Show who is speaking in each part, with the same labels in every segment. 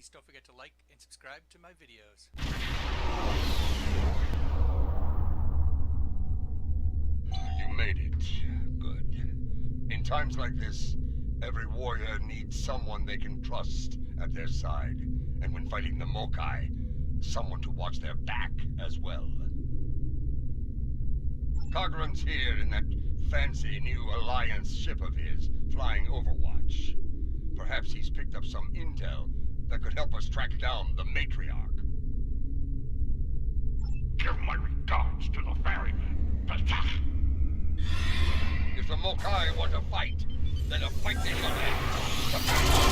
Speaker 1: please don't forget to like and subscribe to my videos.
Speaker 2: You made it. Good. In times like this, every warrior needs someone they can trust at their side. And when fighting the Mokai, someone to watch their back as well. Cogran's here in that fancy new Alliance ship of his, flying Overwatch. Perhaps he's picked up some intel that could help us track down the Matriarch.
Speaker 3: Give my regards to the ferryman.
Speaker 2: If the Mokai want to fight, then a fight they shall have.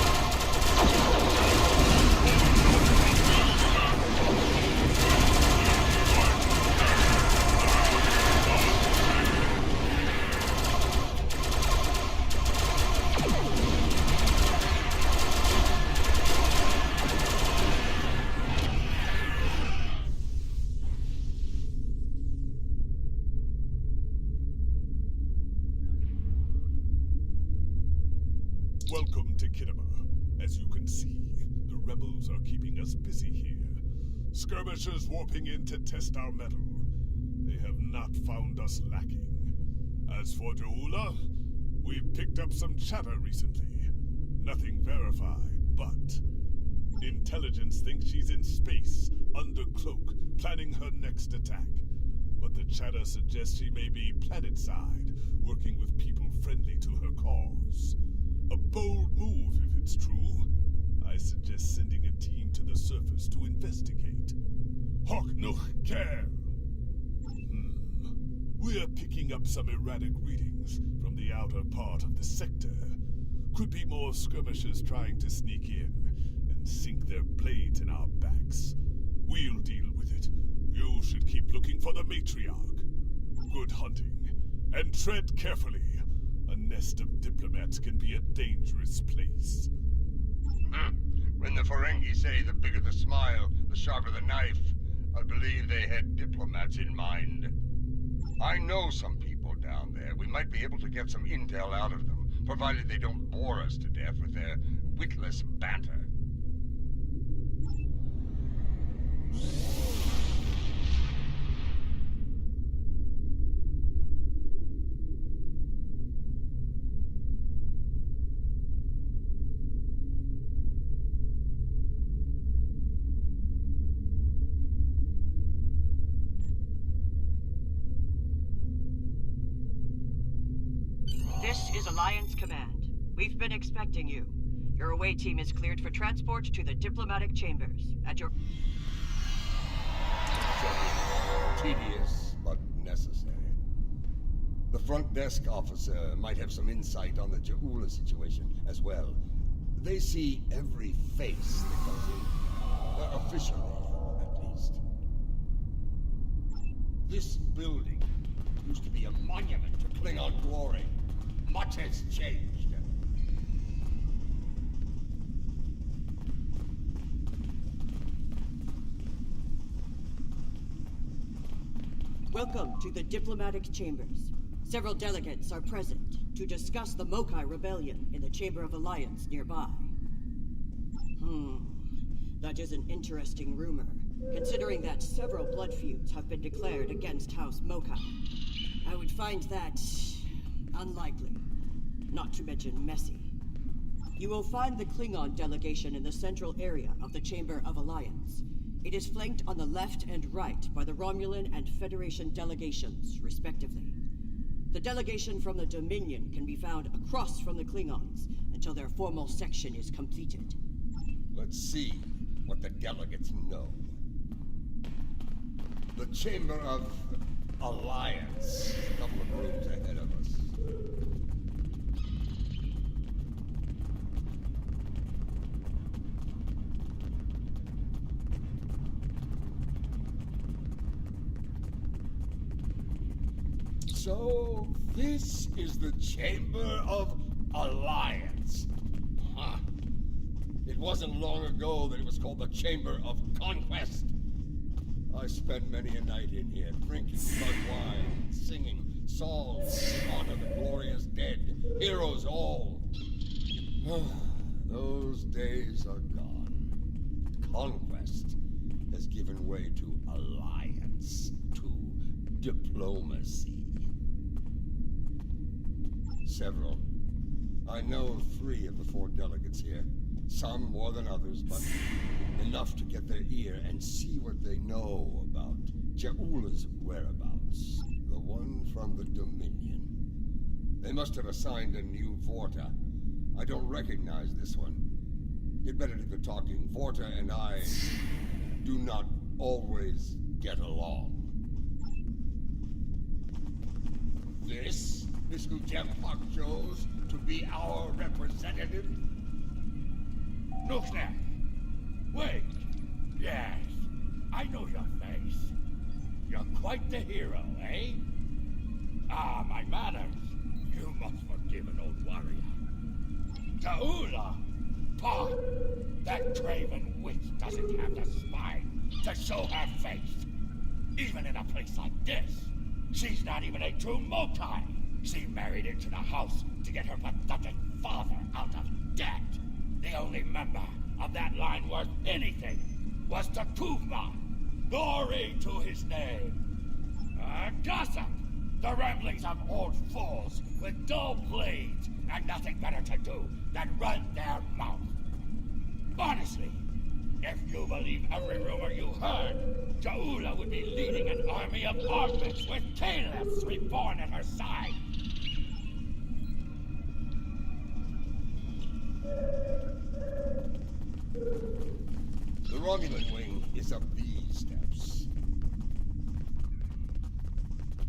Speaker 4: Welcome to Khitomer. As you can see, the rebels are keeping us busy here. Skirmishers warping in to test our mettle. They have not found us lacking. As for Jaula, we've picked up some chatter recently. Nothing verified, but intelligence thinks she's in space, under cloak, planning her next attack. But the chatter suggests she may be planetside, working with people friendly to her cause. A bold move, if it's true. I suggest sending a team to the surface to investigate. Hawk Nook Care! We're picking up some erratic readings from the outer part of the sector. Could be more skirmishers trying to sneak in and sink their blades in our backs. We'll deal with it. You should keep looking for the Matriarch. Good hunting, and tread carefully. A nest of diplomats can be a dangerous place.
Speaker 2: When the Ferengi say the bigger the smile, the sharper the knife, I believe they had diplomats in mind. I know some people down there. We might be able to get some intel out of them, provided they don't bore us to death with their witless banter.
Speaker 5: This is Alliance Command. We've been expecting you. Your away team is cleared for transport to the diplomatic chambers. At your...
Speaker 2: Tedious, but necessary. The front desk officer might have some insight on the Jaula situation as well. They see every face that comes in. Officially, at least. This building used to be a monument to Klingon glory. Much has changed.
Speaker 5: Welcome to the diplomatic chambers. Several delegates are present to discuss the Mokai rebellion in the Chamber of Alliance nearby. That is an interesting rumor, considering that several blood feuds have been declared against House Mokai. I would find that unlikely, not to mention messy. You will find the Klingon delegation in the central area of the Chamber of Alliance. It is flanked on the left and right by the Romulan and Federation delegations, respectively. The delegation from the Dominion can be found across from the Klingons until their formal section is completed.
Speaker 2: Let's see what the delegates know. The Chamber of Alliance, a couple of rooms ahead of us. So, this is the Chamber of Alliance. Huh. It wasn't long ago that it was called the Chamber of Conquest. I spent many a night in here, drinking blood wine, singing songs in honor of the glorious dead, heroes all. Those days are gone. conquest has given way to alliance, to diplomacy. Several. I know 3 of the 4 delegates here. Some more than others, but enough to get their ear and see what they know about Ja'ula's whereabouts. The one from the Dominion. They must have assigned a new Vorta. I don't recognize this one. You'd better do the talking. Vorta and I do not always get along. This is who Jempak chose to be our representative?
Speaker 3: Look there. Wait. Yes, I know your face. You're quite the hero, eh? Ah, my manners. You must forgive an old warrior. Ja'ula! Pah! That craven witch doesn't have the spine to show her face. Even in a place like this, she's not even a true Mokai. She married into the house to get her pathetic father out of debt. The only member of that line worth anything was Khitomer. Glory to his name. Gossip! The ramblings of old fools with dull blades and nothing better to do than run their mouth. Honestly, if you believe every rumor you heard, Ja'ula would be leading an army of augments with caliphs reborn at her side.
Speaker 2: The Romulan wing is up these steps.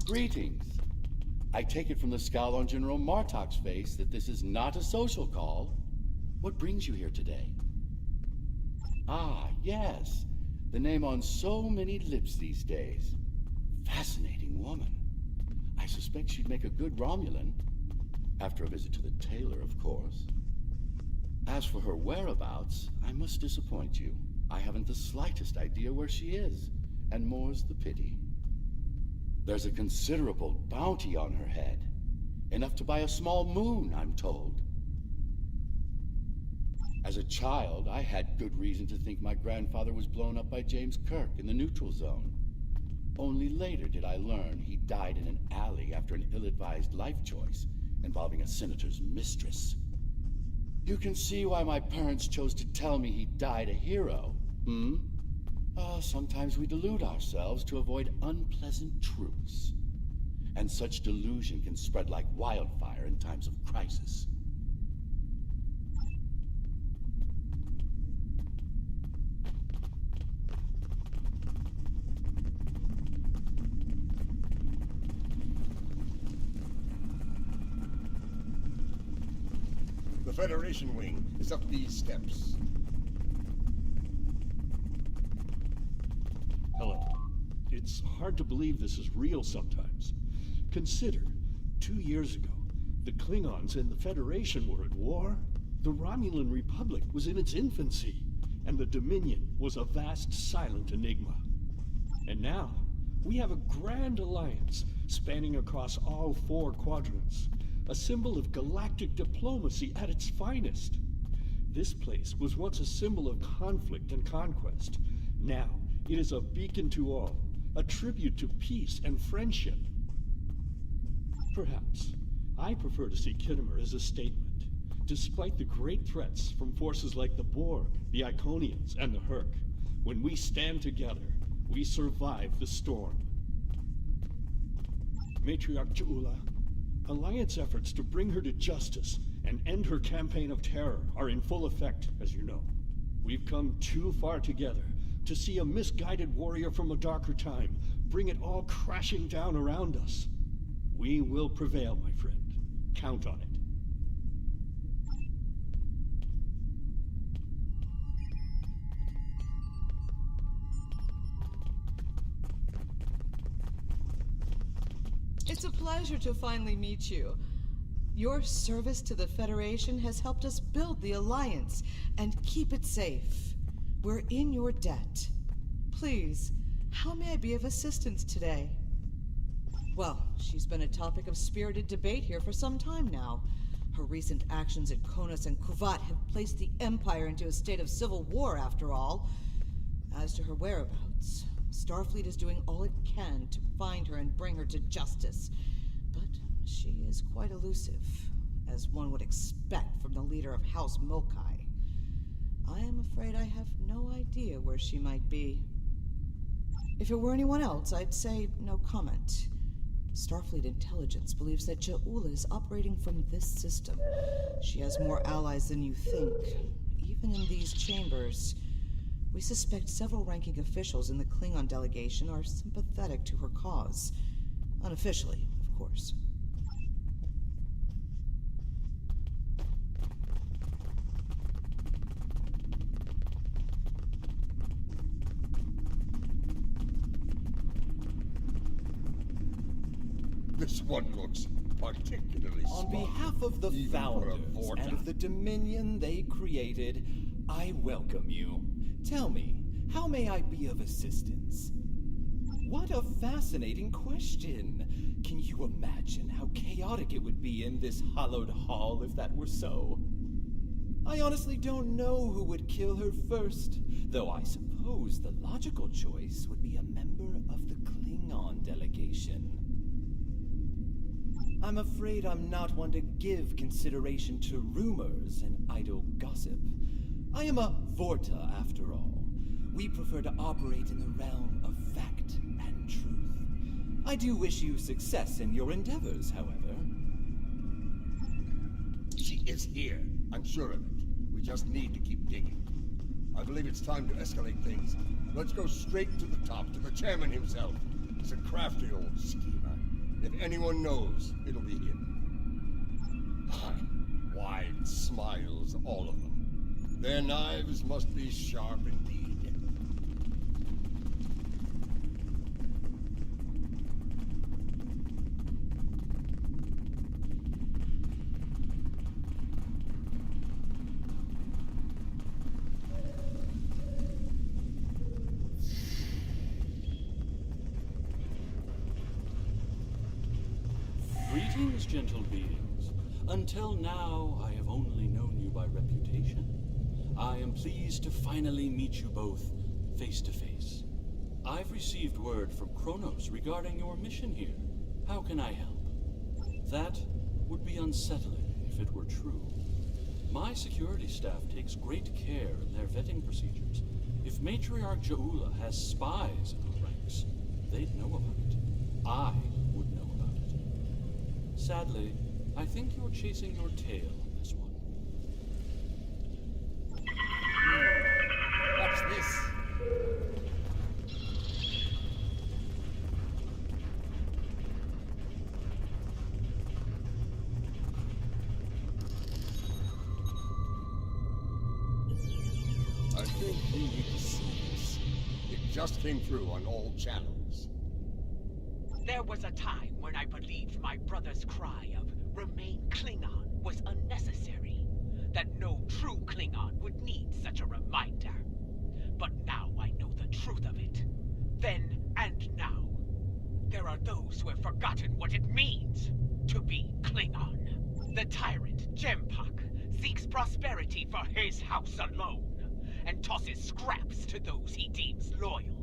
Speaker 6: Greetings. I take it from the scowl on General Martok's face that this is not a social call. What brings you here today? Ah, yes. The name on so many lips these days. Fascinating woman. I suspect she'd make a good Romulan. After a visit to the tailor, of course. As for her whereabouts, I must disappoint you. I haven't the slightest idea where she is, and more's the pity. There's a considerable bounty on her head. Enough to buy a small moon, I'm told. As a child, I had good reason to think my grandfather was blown up by James Kirk in the neutral zone. Only later did I learn he died in an alley after an ill-advised life choice involving a senator's mistress. You can see why my parents chose to tell me he died a hero, hmm? Sometimes we delude ourselves to avoid unpleasant truths. And such delusion can spread like wildfire in times of crisis.
Speaker 2: The Federation wing is up these steps.
Speaker 7: Hello. It's hard to believe this is real sometimes. Consider, 2 years ago, the Klingons and the Federation were at war. The Romulan Republic was in its infancy, and the Dominion was a vast silent enigma. And now, we have a grand alliance spanning across all 4 quadrants, a symbol of galactic diplomacy at its finest. This place was once a symbol of conflict and conquest. Now, it is a beacon to all, a tribute to peace and friendship. Perhaps, I prefer to see Khitomer as a statement. Despite the great threats from forces like the Borg, the Iconians, and the Herc, when we stand together, we survive the storm. Matriarch Ja'ula, Alliance efforts to bring her to justice and end her campaign of terror are in full effect, as you know. We've come too far together to see a misguided warrior from a darker time bring it all crashing down around us. We will prevail, my friend. Count on it.
Speaker 8: It's a pleasure to finally meet you. Your service to the Federation has helped us build the Alliance and keep it safe. We're in your debt. Please, how may I be of assistance today? Well, she's been a topic of spirited debate here for some time now. Her recent actions at Konos and Kuvat have placed the Empire into a state of civil war, after all. As to her whereabouts, Starfleet is doing all it can to find her and bring her to justice. But she is quite elusive, as one would expect from the leader of House Mokai. I am afraid I have no idea where she might be. If it were anyone else, I'd say no comment. Starfleet intelligence believes that Ja'ula is operating from this system. She has more allies than you think, even in these chambers. We suspect several ranking officials in the Klingon delegation are sympathetic to her cause. Unofficially, of course.
Speaker 2: This one looks particularly
Speaker 9: On
Speaker 2: smart.
Speaker 9: behalf of the
Speaker 2: even for a
Speaker 9: founders
Speaker 2: Vorta.
Speaker 9: and of the dominion they created, I welcome you. Tell me, how may I be of assistance? What a fascinating question. Can you imagine how chaotic it would be in this hallowed hall if that were so? I honestly don't know who would kill her first, though I suppose the logical choice would be a member of the Klingon delegation. I'm afraid I'm not one to give consideration to rumors and idle gossip. I am a Vorta, after all. We prefer to operate in the realm of fact and truth. I do wish you success in your endeavors, however.
Speaker 2: She is here. I'm sure of it. We just need to keep digging. I believe it's time to escalate things. Let's go straight to the top, to the chairman himself. He's a crafty old schemer. If anyone knows, it'll be him. Wide smiles, all of them. Their knives must be sharp indeed.
Speaker 6: Greetings, gentle beings. Until now, I have only known you by reputation. I am pleased to finally meet you both face to face. I've received word from Kronos regarding your mission here. How can I help? That would be unsettling if it were true. My security staff takes great care in their vetting procedures. If Matriarch Ja'ula has spies in her ranks, they'd know about it. I would know about it. Sadly, I think you're chasing your tail on this one.
Speaker 2: What's this? I think you need to see this. It just came through on all channels.
Speaker 10: There was a time when I believed my brother's cry of "Remain Klingon" was unnecessary, that no true Klingon would need such a reminder. But now I know the truth of it. Then and now. There are those who have forgotten what it means to be Klingon. The tyrant, Jempak, seeks prosperity for his house alone, and tosses scraps to those he deems loyal.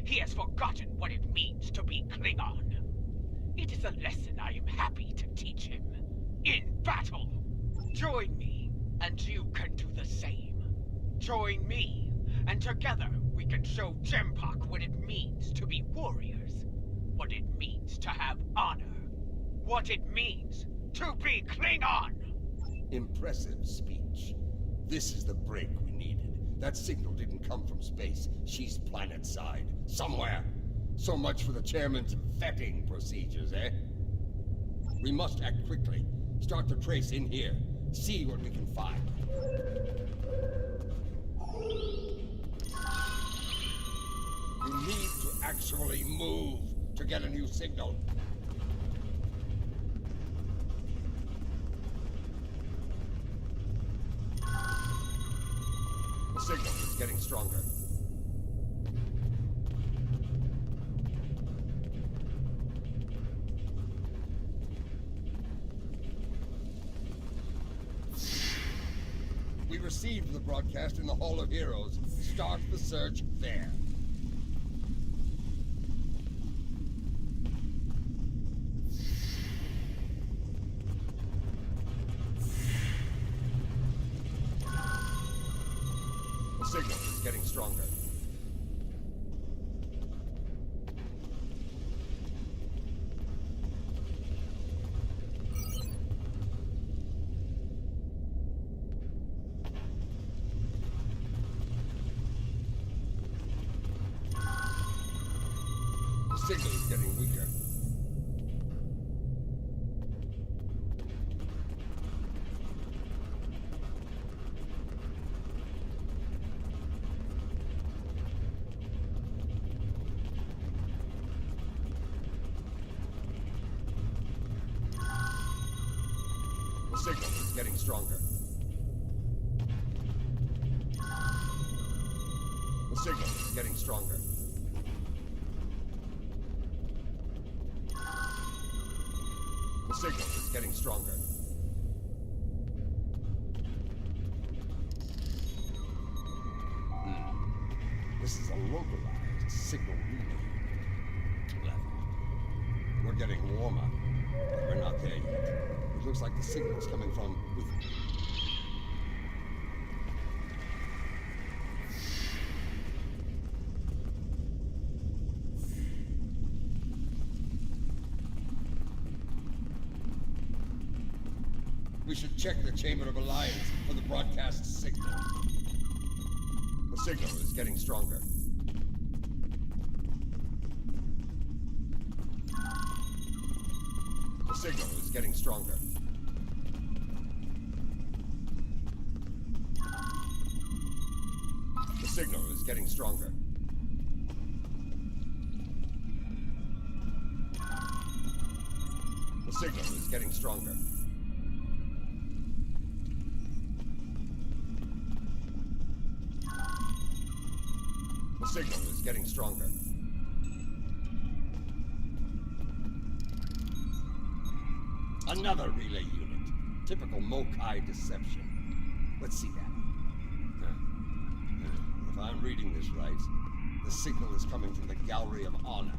Speaker 10: He has forgotten what it means to be Klingon. It is a lesson I am happy to teach him. In battle! Join me, and you can do the same. Join me, and together we can show Jempak what it means to be warriors. What it means to have honor. What it means to be Klingon!
Speaker 2: Impressive speech. This is the break we needed. That signal didn't come from space. She's planet-side. Somewhere. So much for the chairman's vetting procedures, eh? We must act quickly. Start the trace in here. See what we can find. You need to actually move to get a new signal. The signal is getting stronger. We received the broadcast in the Hall of Heroes. start the search there. The signal is getting stronger. The signal is getting weaker. The signal is getting stronger. The signal is getting stronger. The signal is getting stronger. This is a localized signal relay. Clever. We're getting warmer, but we're not there yet. It looks like the signal's coming from within. We should check the Chamber of Alliance for the broadcast signal. The signal is getting stronger. The signal is getting stronger. The signal is getting stronger. The signal is getting stronger. The signal is getting stronger. Another relay unit. Typical Mokai deception. Let's see that. If I'm reading this right, the signal is coming from the Gallery of Honor.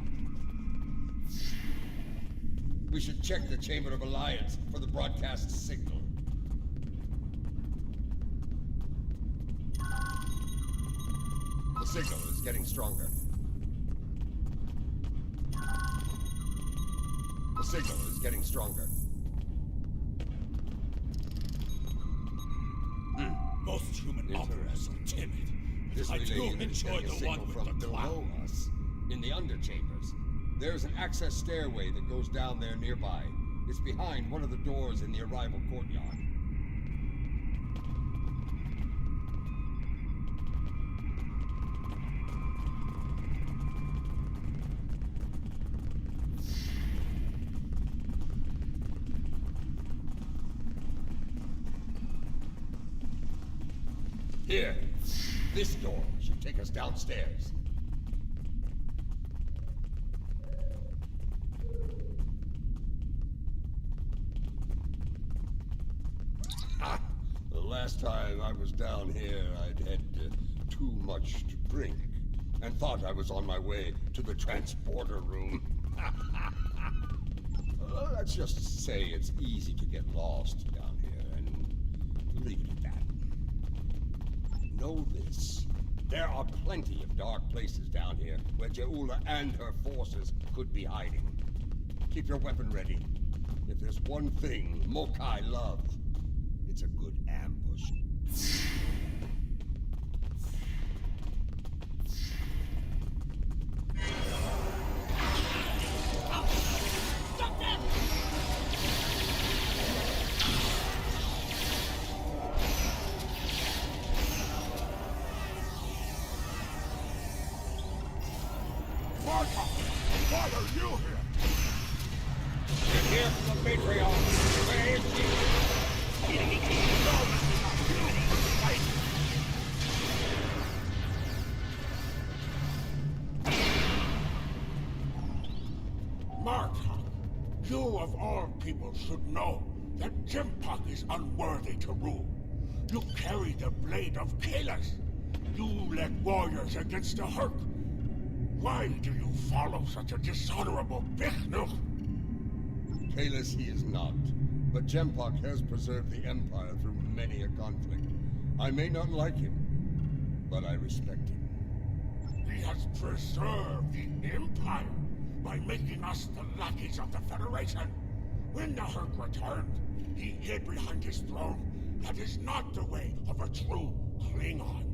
Speaker 2: We should check the Chamber of Alliance for the broadcast signal. The signal is getting stronger. The signal is getting stronger.
Speaker 3: Most human operas are timid.
Speaker 2: This
Speaker 3: I
Speaker 2: relay
Speaker 3: do
Speaker 2: unit is
Speaker 3: enjoy
Speaker 2: getting a
Speaker 3: the
Speaker 2: signal
Speaker 3: one with
Speaker 2: from
Speaker 3: the
Speaker 2: below
Speaker 3: clown.
Speaker 2: us, in the underchambers. There's an access stairway that goes down there nearby. It's behind one of the doors in the arrival courtyard. Here, this door should take us downstairs. The last time I was down here, I'd had too much to drink and thought I was on my way to the transporter room. Let's just say it's easy to get lost down here and leave it at that. Know this. There are plenty of dark places down here where Jeula and her forces could be hiding. Keep your weapon ready. If there's one thing Mokai love, it's a good ambush.
Speaker 3: Martha, why are you here?
Speaker 2: Get here from the Patreon. Where is she?
Speaker 3: Martha, you of all people should know that Jimpak is unworthy to rule. You carry the blade of Kalas. You led warriors against the Herc. Why do you follow such a dishonorable Bichnuk?
Speaker 2: Kalis he is not, but Jempok has preserved the Empire through many a conflict. I may not like him, but I respect him.
Speaker 3: He has preserved the Empire by making us the lackeys of the Federation. When the Herc returned, he hid behind his throne. That is not the way of a true Klingon.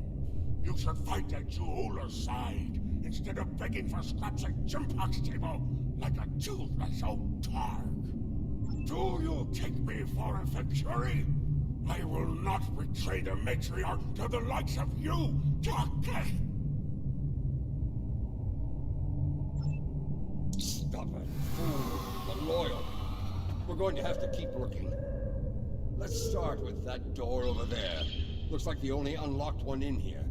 Speaker 3: You should fight at Juula's side, instead of begging for scraps at Jempok's table like a toothless old targ. Do you take me for a Venturi? I will not betray the matriarch to the likes of you, Darkest!
Speaker 2: Stubborn fool, but loyal. We're going to have to keep looking. Let's start with that door over there. Looks like the only unlocked one in here.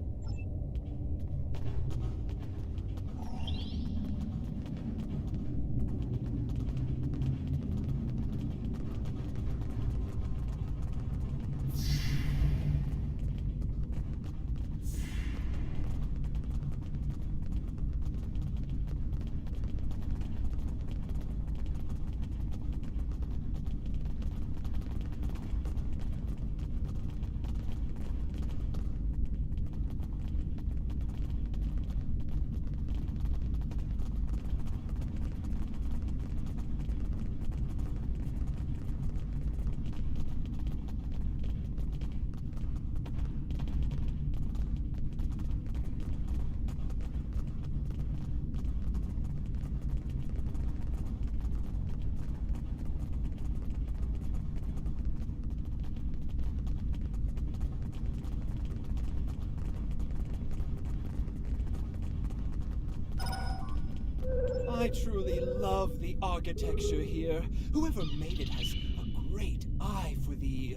Speaker 9: I truly love the architecture here. Whoever made it has a great eye for the,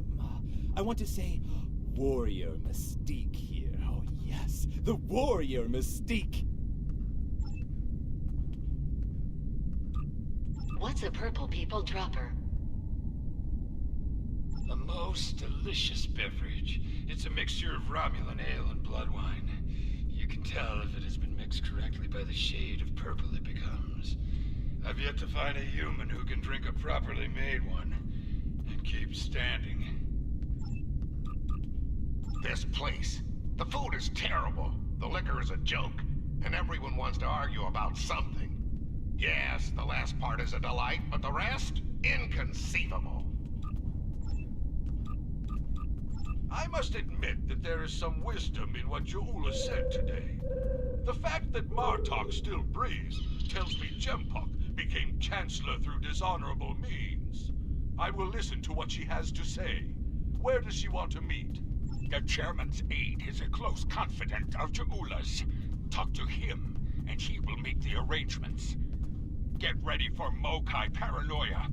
Speaker 9: I want to say, warrior mystique here. Oh yes, the warrior mystique.
Speaker 11: What's a purple people dropper?
Speaker 12: A most delicious beverage. It's a mixture of Romulan ale and blood wine. You can tell if it has been mixed correctly by the shade of purple it becomes. I've yet to find a human who can drink a properly made one and keep standing.
Speaker 13: This place. The food is terrible. The liquor is a joke. And everyone wants to argue about something. Yes, the last part is a delight, but the rest? Inconceivable.
Speaker 3: I must admit that there is some wisdom in what Juula said today. The fact that Martok still breathes tells me Jempok became Chancellor through dishonorable means. I will listen to what she has to say. Where does she want to meet? The Chairman's aide is a close confidant of Juula's. Talk to him, and he will make the arrangements. Get ready for Mokai paranoia.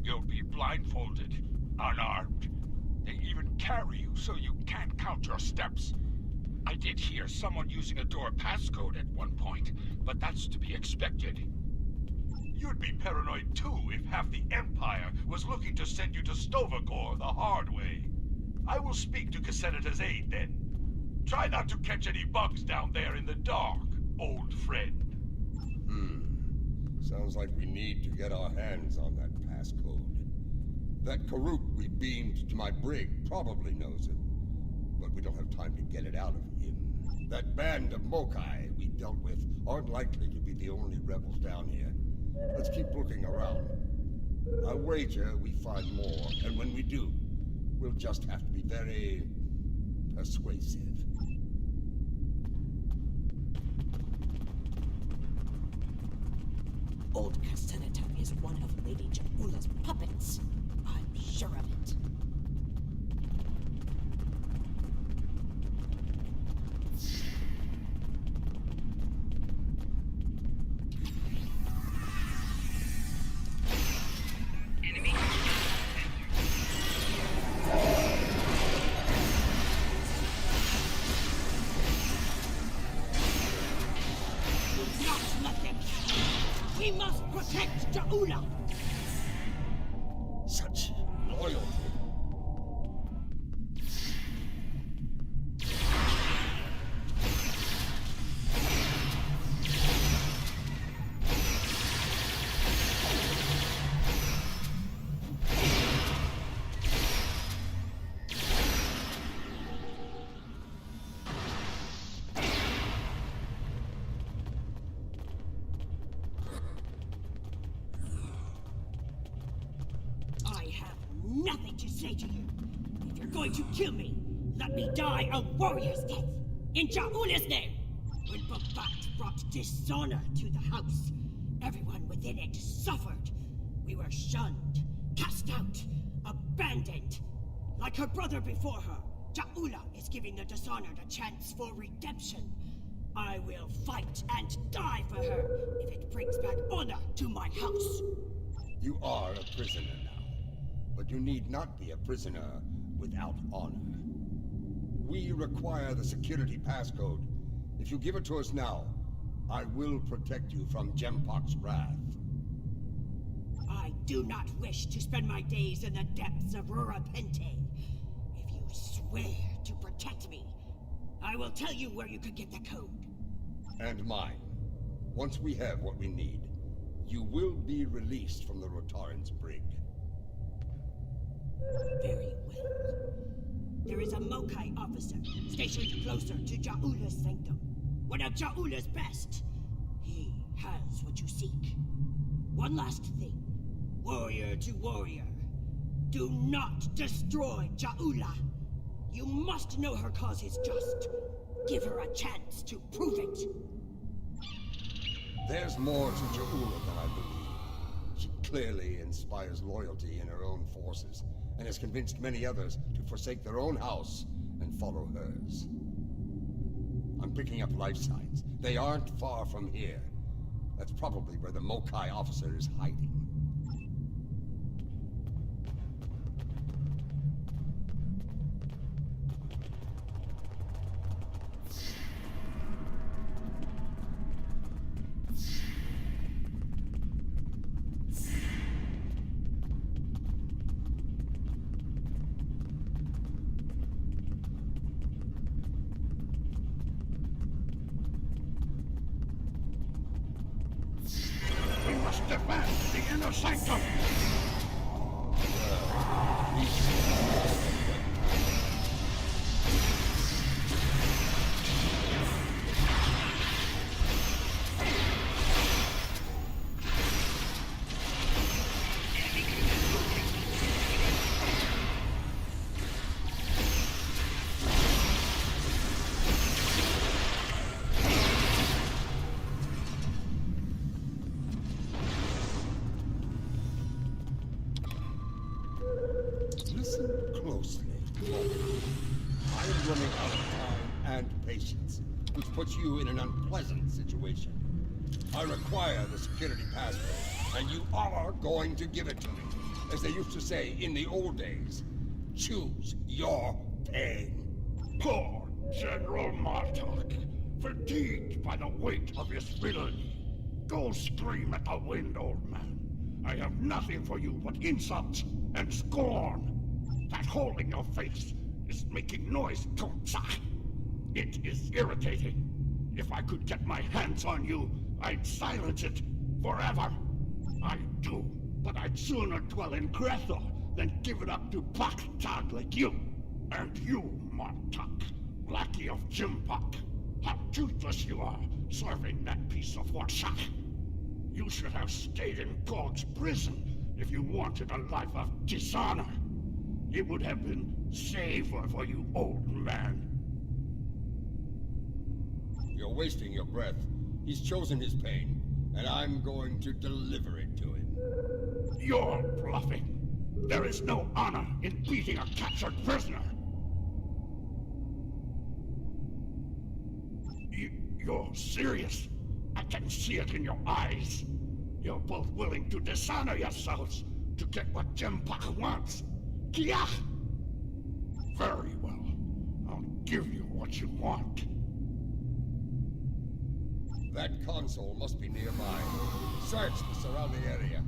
Speaker 3: You'll be blindfolded, unarmed. They even carry you so you can't count your steps. I did hear someone using a door passcode at one point, but that's to be expected. You'd be paranoid too if half the Empire was looking to send you to Stovagor the hard way. I will speak to Cassenita's aide then. Try not to catch any bugs down there in the dark, old friend.
Speaker 2: Sounds like we need to get our hands on that passcode. That Karuk we beamed to my brig probably knows it, but we don't have time to get it out of him. That band of Mokai we dealt with aren't likely to be the only rebels down here. Let's keep looking around. I wager we find more, and when we do, we'll just have to be very persuasive.
Speaker 5: Old Cassenita is one of Lady Juula's puppets. I'm sure of it. We must protect Juula!
Speaker 2: Such loyalty.
Speaker 5: going to kill me, let me die a warrior's death. In Ja'ula's name! When Babat brought dishonor to the house, everyone within it suffered. We were shunned, cast out, abandoned. Like her brother before her, Ja'ula is giving the dishonored a chance for redemption. I will fight and die for her if it brings back honor to my house.
Speaker 2: You are a prisoner now, but you need not be a prisoner without honor. We require the security passcode. If you give it to us now, I will protect you from Gempok's wrath.
Speaker 5: I do not wish to spend my days in the depths of Rurapente. If you swear to protect me, I will tell you where you could get the code.
Speaker 2: And mine. Once we have what we need, you will be released from the Rotaran's brig.
Speaker 5: Very well. There is a Mokai officer stationed closer to Ja'ula's sanctum. One of Ja'ula's best. He has what you seek. One last thing. Warrior to warrior. Do not destroy Ja'ula. You must know her cause is just. Give her a chance to prove it.
Speaker 2: There's more to Ja'ula than I believe. She clearly inspires loyalty in her own forces, and has convinced many others to forsake their own house and follow hers. I'm picking up life signs. They aren't far from here. That's probably where the Mokai officer is hiding.
Speaker 3: We must defend the inner sanctum!
Speaker 2: Listen closely, Khitomer. I am running out of time and patience, which puts you in an unpleasant situation. I require the security password, and you are going to give it to me. As they used to say in the old days, choose your pain.
Speaker 3: Poor General Martok, fatigued by the weight of his villainy. Go scream at the wind, old man. I have nothing for you but insults and scorn. That hole in your face is making noise, Tontsa. It is irritating. If I could get my hands on you, I'd silence it forever. I do, but I'd sooner dwell in Grethel than give it up to Baktag like you. And you, Martok, lackey of Jimpok. How toothless you are, serving that piece of Warshak. You should have stayed in Gog's prison if you wanted a life of dishonor. It would have been safer for you, old man.
Speaker 2: You're wasting your breath. He's chosen his pain, and I'm going to deliver it to him.
Speaker 3: You're bluffing. There is no honor in beating a captured prisoner. You're serious. I can see it in your eyes. You're both willing to dishonor yourselves to get what Jempok wants. Kia! Very well. I'll give you what you want.
Speaker 2: That console must be nearby. Search the surrounding area.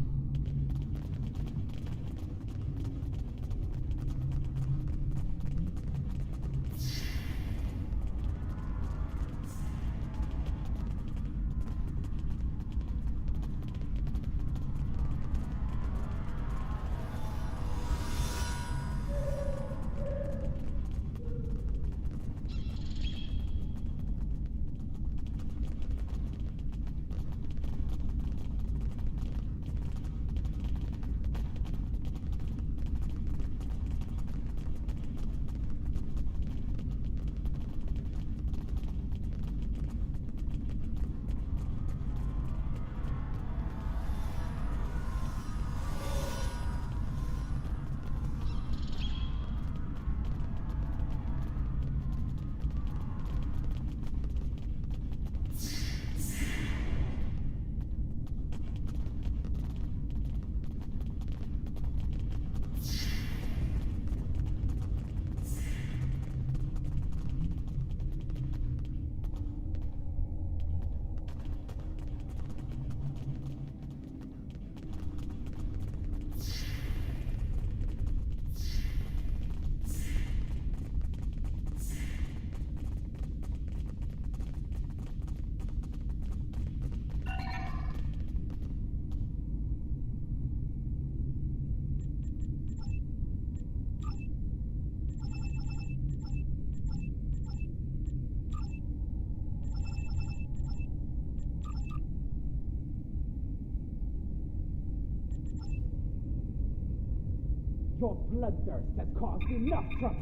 Speaker 14: Your bloodthirst has caused enough trouble.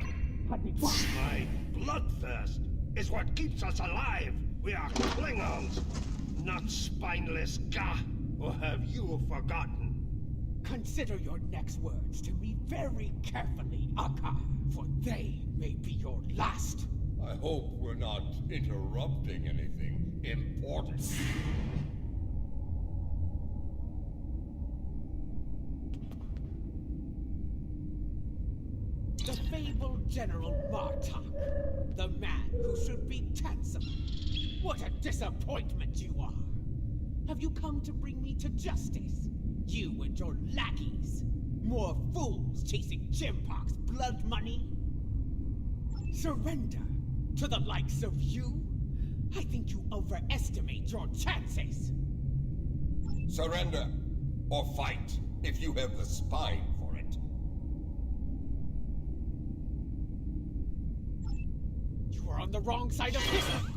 Speaker 3: My bloodthirst is what keeps us alive. We are Klingons, not spineless gah. Or have you forgotten?
Speaker 14: Consider your next words to me very carefully, Akka, for they may be your last.
Speaker 2: I hope we're not interrupting anything important.
Speaker 14: The fabled General Martok, the man who should be handsome. What a disappointment you are! Have you come to bring me to justice? You and your lackeys? More fools chasing Jimpock's blood money? Surrender to the likes of you? I think you overestimate your chances.
Speaker 2: Surrender, or fight, if you have the spine for it.
Speaker 14: You are on the wrong side of history!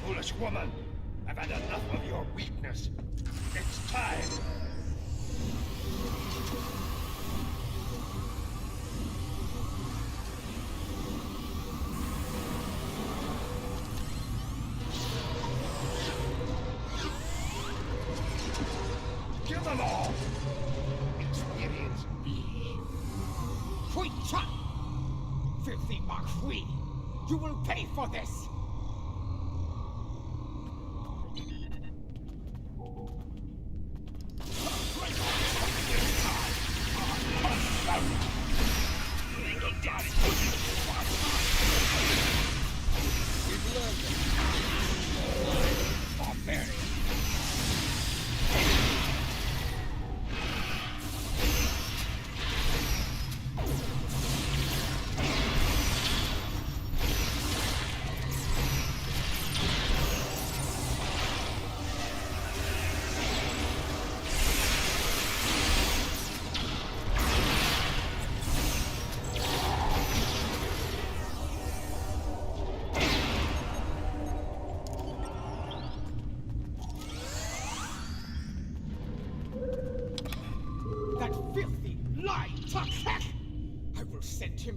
Speaker 3: Foolish woman, I've had enough of your weakness. It's time. Kill them all! Experience me.
Speaker 14: Quick chop! Filthy Marquis! You will pay for this!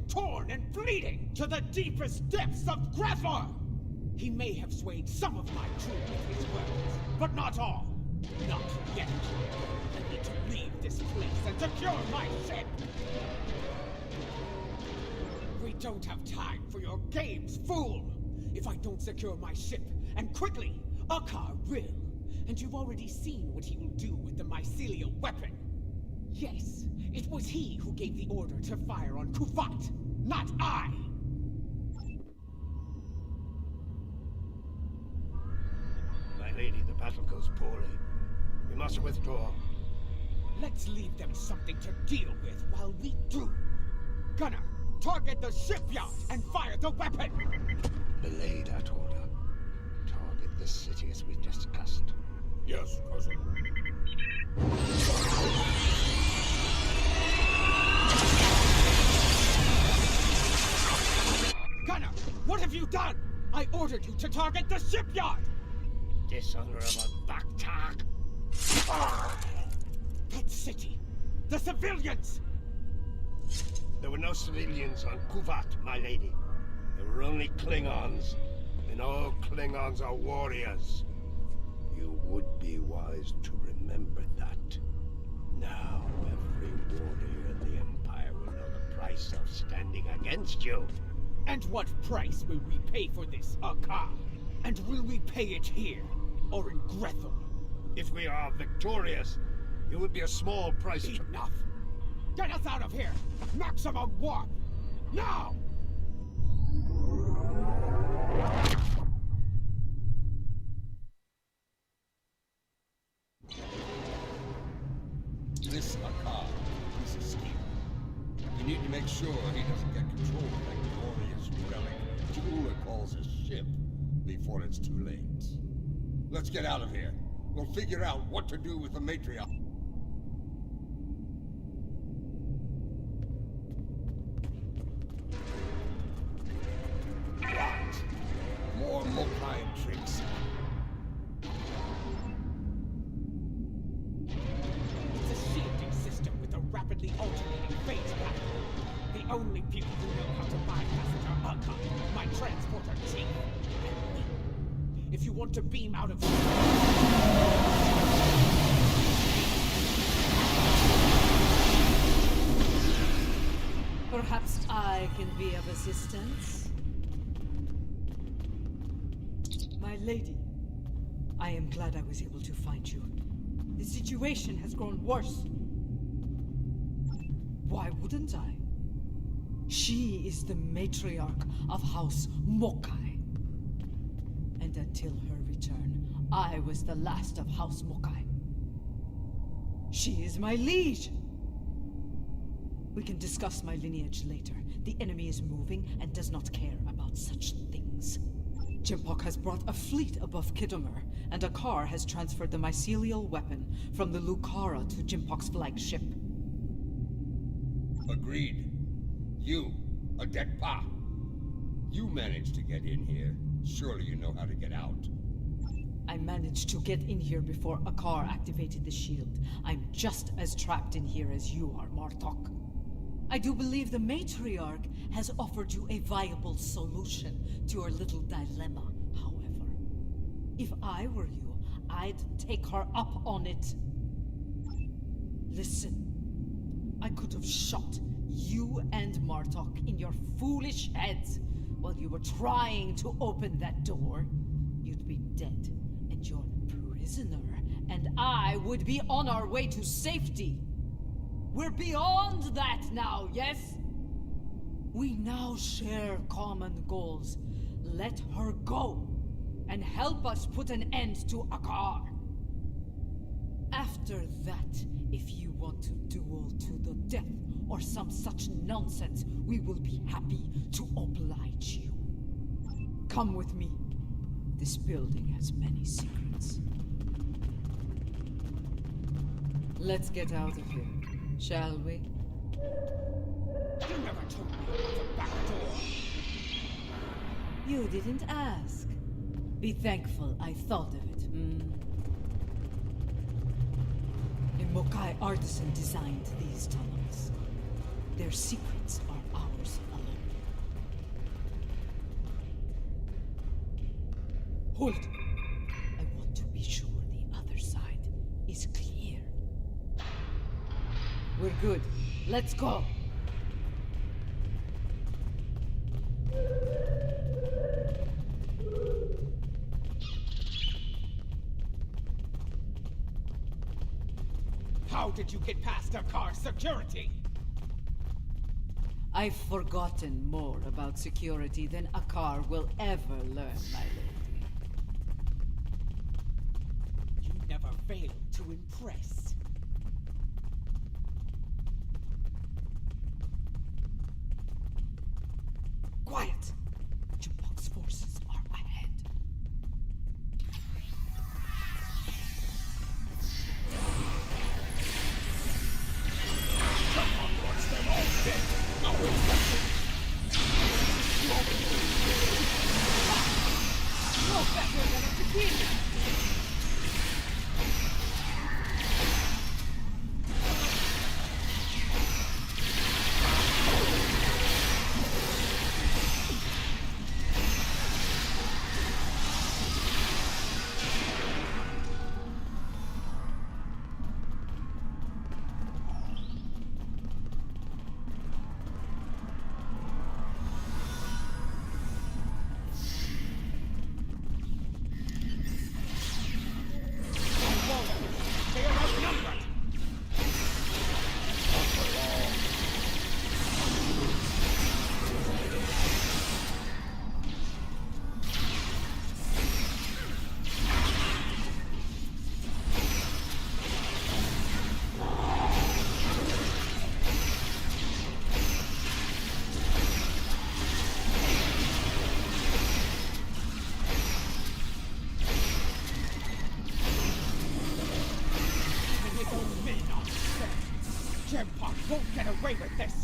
Speaker 14: Torn and bleeding to the deepest depths of Grethor! He may have swayed some of my crew with his words, but not all. Not yet. I need to leave this place and secure my ship! We don't have time for your games, fool! If I don't secure my ship, and quickly, Akka will. And you've already seen what he will do with the mycelial weapon. Yes, it was he who gave the order to fire on Kufat, not I!
Speaker 3: My lady, the battle goes poorly. We must withdraw.
Speaker 14: Let's leave them something to deal with while we do. Gunner, target the shipyard and fire the weapon!
Speaker 13: Belay that order. Target the city as we discussed.
Speaker 2: Yes, cousin.
Speaker 14: Gunner, what have you done? I ordered you to target the shipyard!
Speaker 3: Dishonorable Baktak!
Speaker 14: That city! The civilians!
Speaker 3: There were no civilians on Kuvat, my lady. There were only Klingons. And all Klingons are warriors. You would be wise to remember that. Now every warrior in the Empire will know the price of standing against you.
Speaker 14: And what price will we pay for this, Akka? And will we pay it here, or in Grethel?
Speaker 3: If we are victorious, it would be a small price to...
Speaker 14: Enough! Get us out of here! Maximum warp! Now!
Speaker 2: This Akka, he's a schemer. We need to make sure he doesn't get control of that glorious relic Tula calls a ship before it's too late. Let's get out of here. We'll figure out what to do with the matriarch.
Speaker 3: What?
Speaker 14: only people who know how to bypass it are Unkar, my transporter chief, and me. If you want to beam out of...
Speaker 15: Perhaps I can be of assistance? My lady, I am glad I was able to find you. The situation has grown worse. Why wouldn't I? She is the matriarch of House Mokai. And until her return, I was the last of House Mokai. She is my liege. We can discuss my lineage later. The enemy is moving and does not care about such things. Jimpok has brought a fleet above Khitomer, and a car has transferred the mycelial weapon from the Lucara to Jimpok's flagship.
Speaker 2: Agreed. You, a Dekpa. You managed to get in here. Surely you know how to get out.
Speaker 15: I managed to get in here before a car activated the shield. I'm just as trapped in here as you are, Martok. I do believe the matriarch has offered you a viable solution to your little dilemma, however. If I were you, I'd take her up on it. Listen, I could have shot you and Martok in your foolish heads while you were trying to open that door. You'd be dead, and your prisoner and I would be on our way to safety. We're beyond that now, yes? We now share common goals. Let her go, and help us put an end to Akar. After that, if you want to duel to the death or some such nonsense, we will be happy to oblige you. Come with me. This building has many secrets. Let's get out of here, shall we?
Speaker 14: You never told me about the back door.
Speaker 15: You didn't ask. Be thankful I thought of it, A Mokai artisan designed these tunnels. Their secrets are ours alone. Hold! I want to be sure the other side is clear. We're good. Let's go!
Speaker 14: How did you get past our car's security?
Speaker 15: I've forgotten more about security than Akar will ever learn, my lady.
Speaker 14: You never failed to impress.
Speaker 15: Quiet! Jimpok's forces are ahead.
Speaker 14: No better than a tequila! They are outnumbered! Even his own men are upset. Jimpok won't get away with this!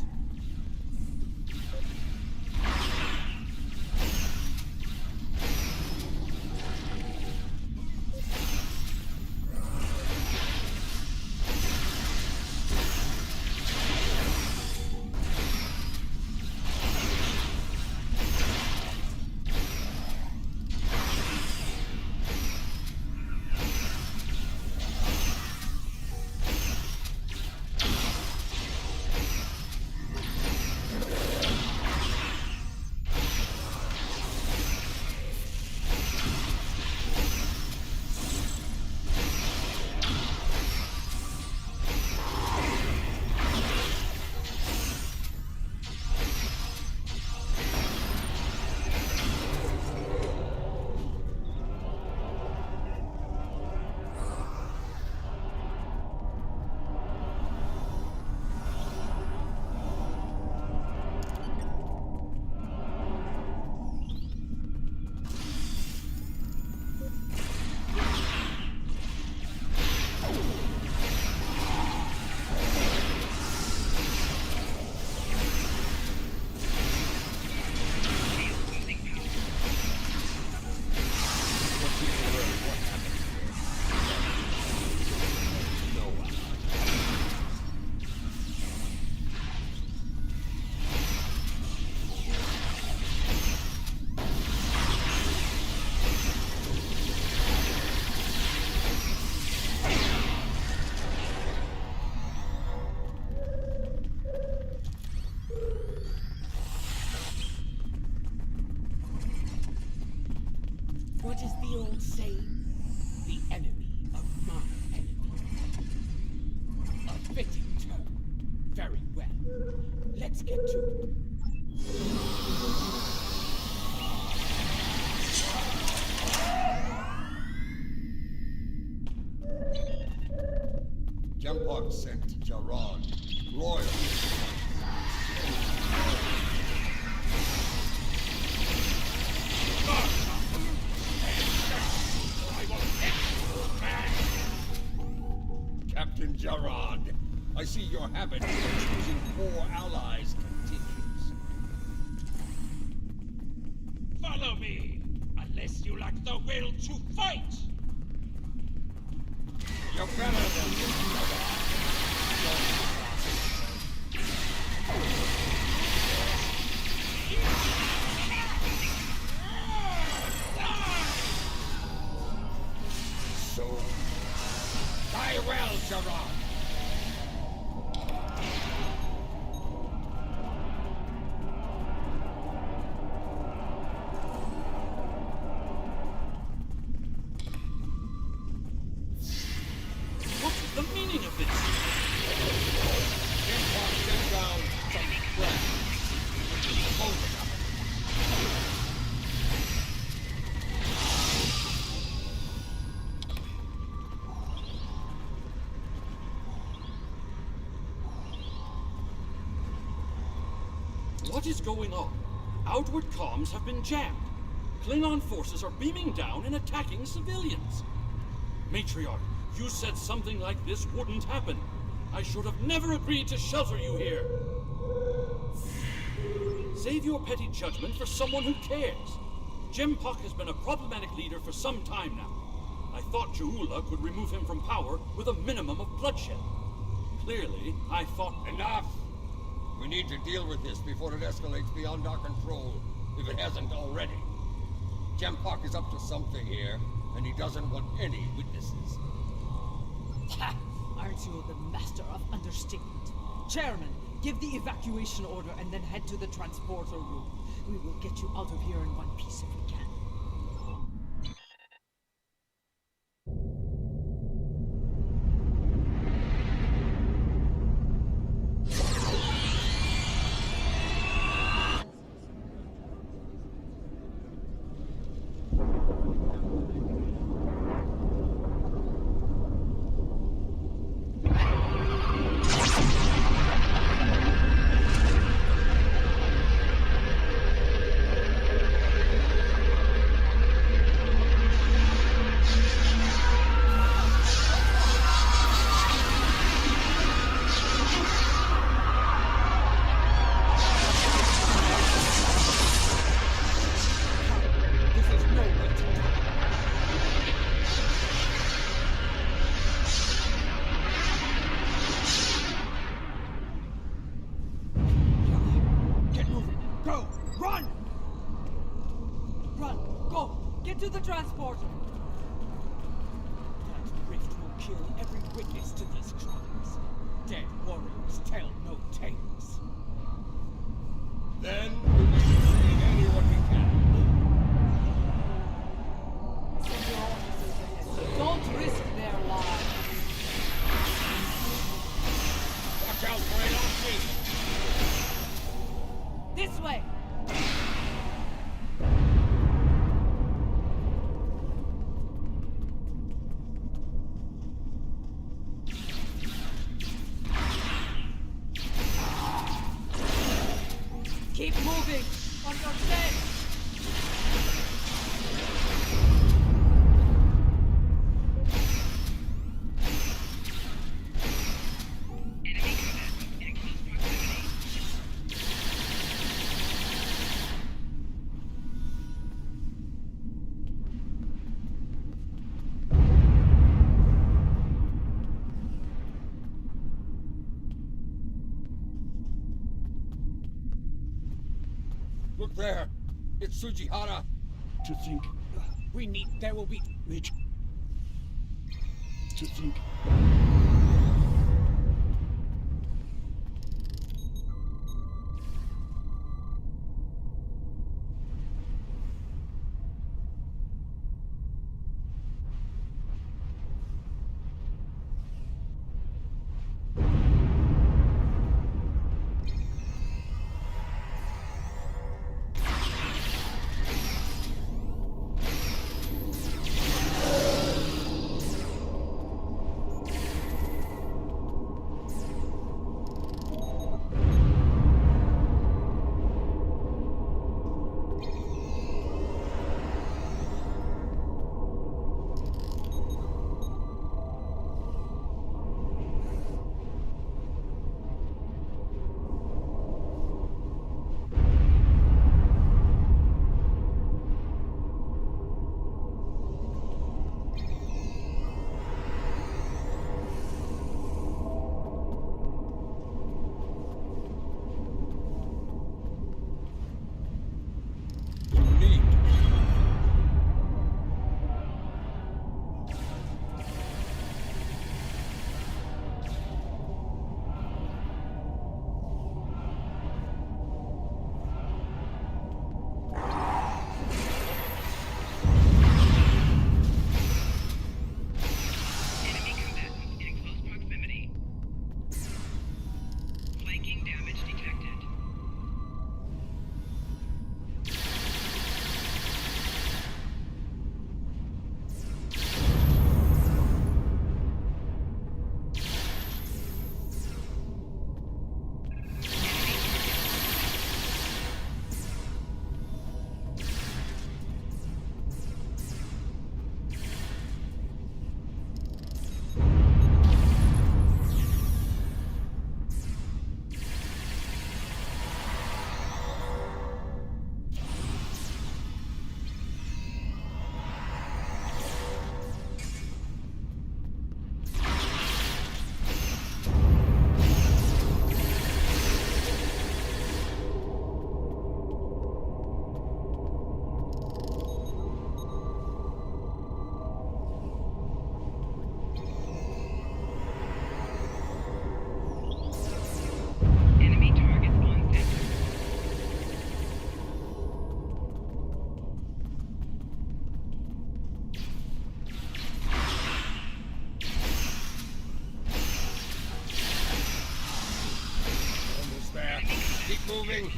Speaker 14: Let's get to it.
Speaker 2: Jempok sent Jarod, royal. Captain Jarod, I see your habit of choosing poor allies continues.
Speaker 3: Follow me, unless you lack the will to fight!
Speaker 2: You're better than this, Jarod. So, die well, Jarod.
Speaker 6: What is the meaning of this?
Speaker 2: Jempok sent down some threat. Hold it up.
Speaker 6: What is going on? Outward comms have been jammed. Klingon forces are beaming down and attacking civilians. Matriarch, you said something like this wouldn't happen. I should have never agreed to shelter you here. Save your petty judgment for someone who cares. Jempok has been a problematic leader for some time now. I thought Ja'ula could remove him from power with a minimum of bloodshed. Clearly, I thought...
Speaker 2: Enough! We need to deal with this before it escalates beyond our control, if it hasn't already. Jempok is up to something here, and he doesn't want any witnesses.
Speaker 15: Ha! Aren't you the master of understatement? Chairman, give the evacuation order and then head to the transporter room. We will get you out of here in one piece if we can. Get to the transporter!
Speaker 14: That rift will kill every witness to these crimes. Dead warriors tell no tales.
Speaker 2: Then we will save anyone we can.
Speaker 15: Send your officers ahead. Don't risk their lives.
Speaker 2: Watch out for an
Speaker 15: This way! Keep moving! On your set!
Speaker 2: Look there! It's Sujihara!
Speaker 7: To think...
Speaker 14: There will be...
Speaker 7: Mitch... To think...
Speaker 2: Keep moving.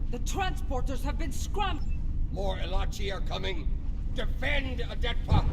Speaker 15: The transporters have been scrambled.
Speaker 2: More Elachi are coming. Defend Adetpa.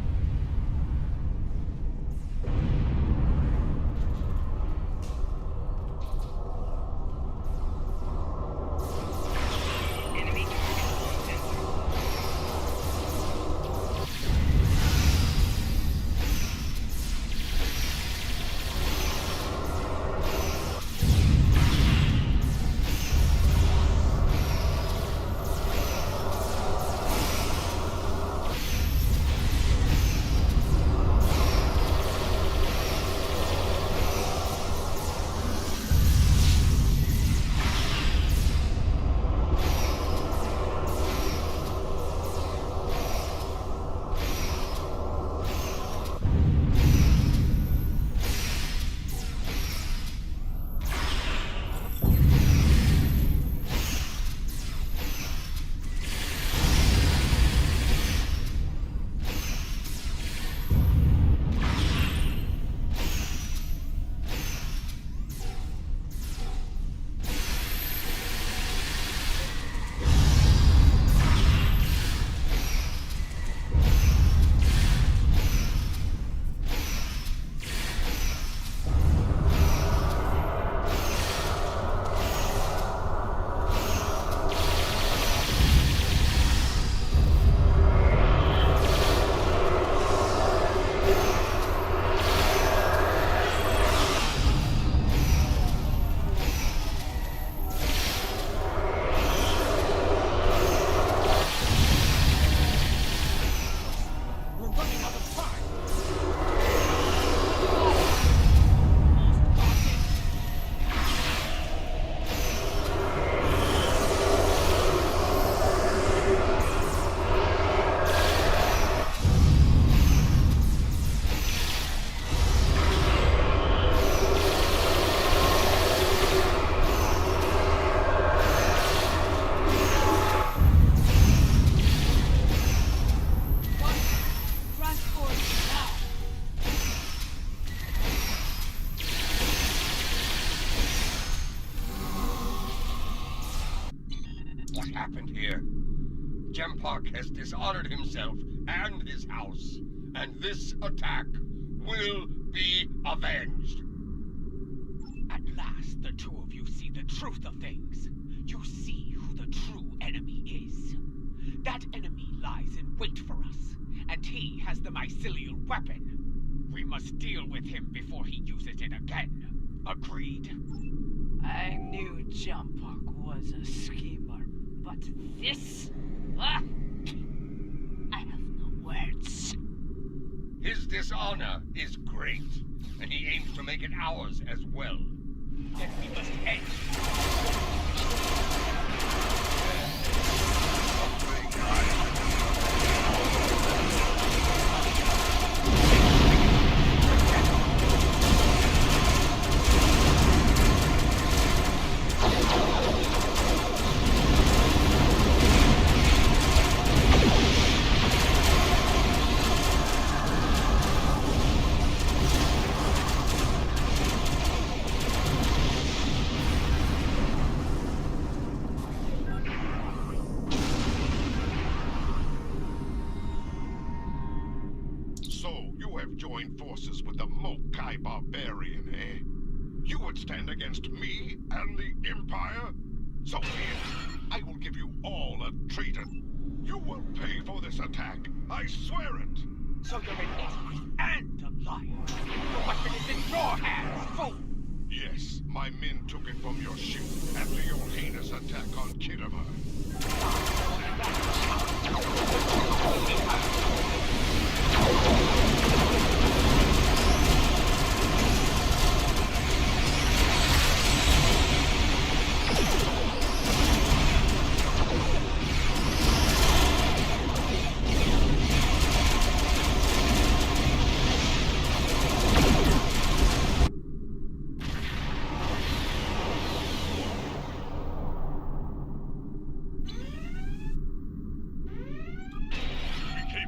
Speaker 2: What happened here? Jempak has dishonored himself and his house, and this attack will be avenged.
Speaker 10: At last, the two of you see the truth of things. You see who the true enemy is. That enemy lies in wait for us, and he has the mycelial weapon. We must deal with him before he uses it again. Agreed?
Speaker 15: I knew Jempak was a schemer, but this? I have no words.
Speaker 2: His dishonor is great, and he aims to make it ours as well.
Speaker 10: Then we must end.
Speaker 13: Join forces with the Mokai barbarian, eh? You would stand against me and the Empire? So here, I will give you all a traitor. You will pay for this attack, I swear it!
Speaker 10: So you're an enemy and a liar. The weapon is in your hands, fool!
Speaker 13: Yes, My men took it from your ship after your heinous attack on Khitomer.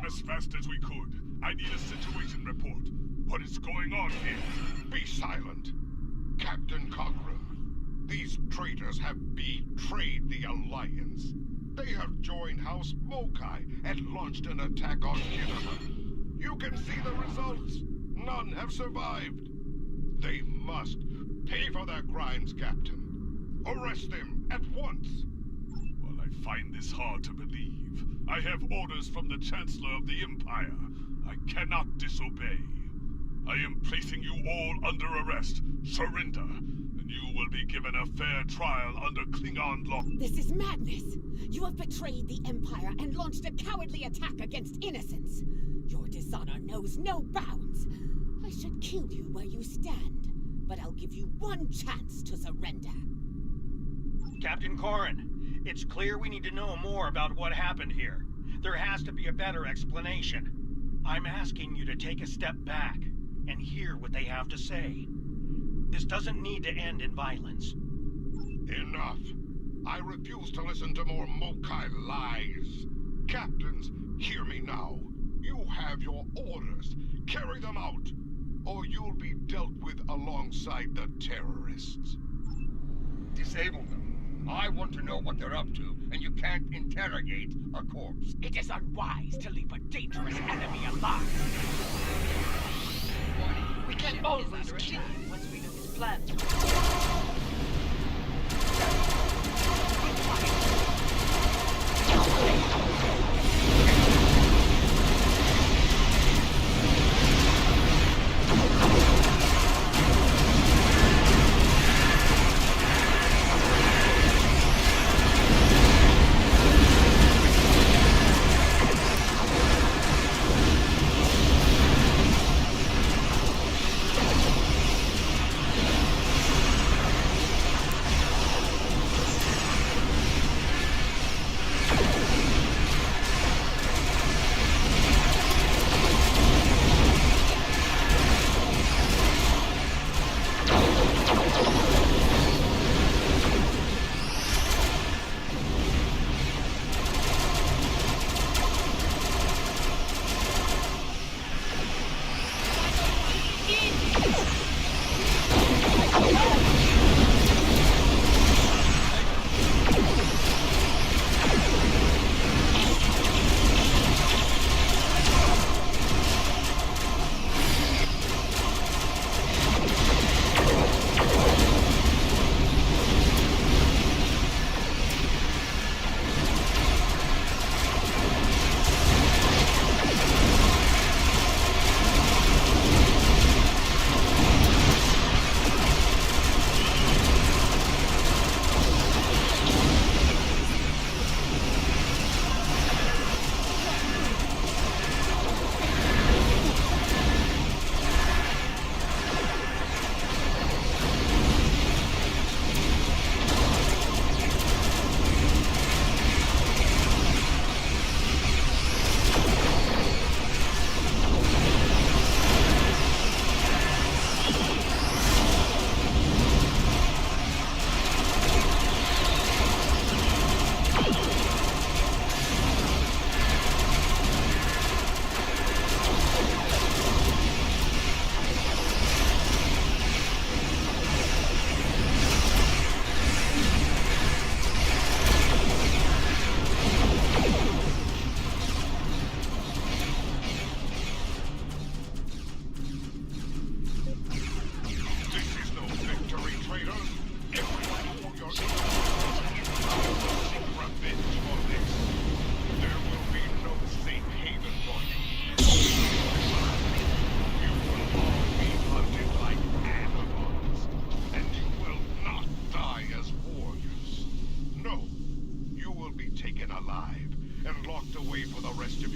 Speaker 4: As fast as we could. I need a situation report. What is going on here?
Speaker 13: Be silent. Captain Cochran, these traitors have betrayed the Alliance. They have joined House Mokai and launched an attack on Khitomer. You can see the results. None have survived. They must pay for their crimes, Captain. Arrest them at once.
Speaker 4: Well, I find this hard to believe. I have orders from the Chancellor of the Empire. I cannot disobey. I am placing you all under arrest. Surrender, and you will be given a fair trial under Klingon law.
Speaker 14: This is madness! You have betrayed the Empire and launched a cowardly attack against innocents. Your dishonor knows no bounds. I should kill you where you stand, but I'll give you one chance to surrender.
Speaker 16: Captain Corrin, it's clear we need to know more about what happened here. There has to be a better explanation. I'm asking you to take a step back and hear what they have to say. This doesn't need to end in violence.
Speaker 13: Enough. I refuse to listen to more Mokai lies. Captains, hear me now. You have your orders. Carry them out, or you'll be dealt with alongside the terrorists.
Speaker 3: Disable them. I want to know what they're up to, and you can't interrogate a corpse.
Speaker 10: It is unwise to leave a dangerous enemy alive.
Speaker 15: We can always kill him once we know his plan.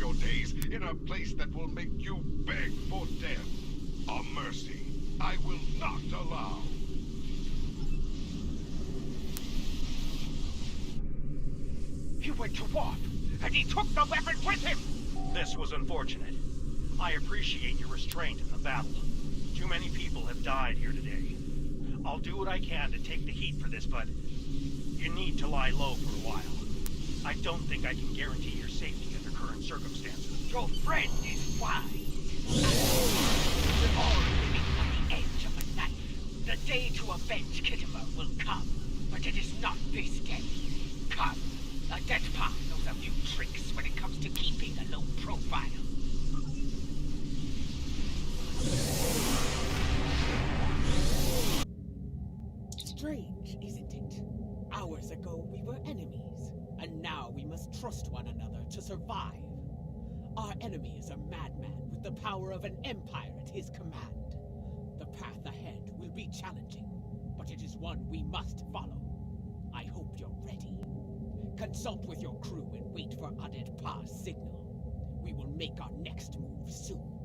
Speaker 13: your days in a place that will make you beg for death. A mercy I will not allow.
Speaker 16: He went to Worf, and he took the weapon with him! This was unfortunate. I appreciate your restraint in the battle. Too many people have died here today. I'll do what I can to take the heat for this, but you need to lie low for a while. I don't think I can guarantee your safety under current circumstances.
Speaker 10: Your friend is wise. We're all living on the edge of a knife. The day to avenge Khitomer will come, but it is not this day. Come, a dead path knows a few tricks when it comes to keeping a low profile.
Speaker 14: Strange, isn't it? Hours ago we were enemies, and now we must trust one another to survive. Our enemy is a madman with the power of an empire at his command. The path ahead will be challenging, but it is one we must follow. I hope you're ready. Consult with your crew and wait for Aded Pa's signal. We will make our next move soon.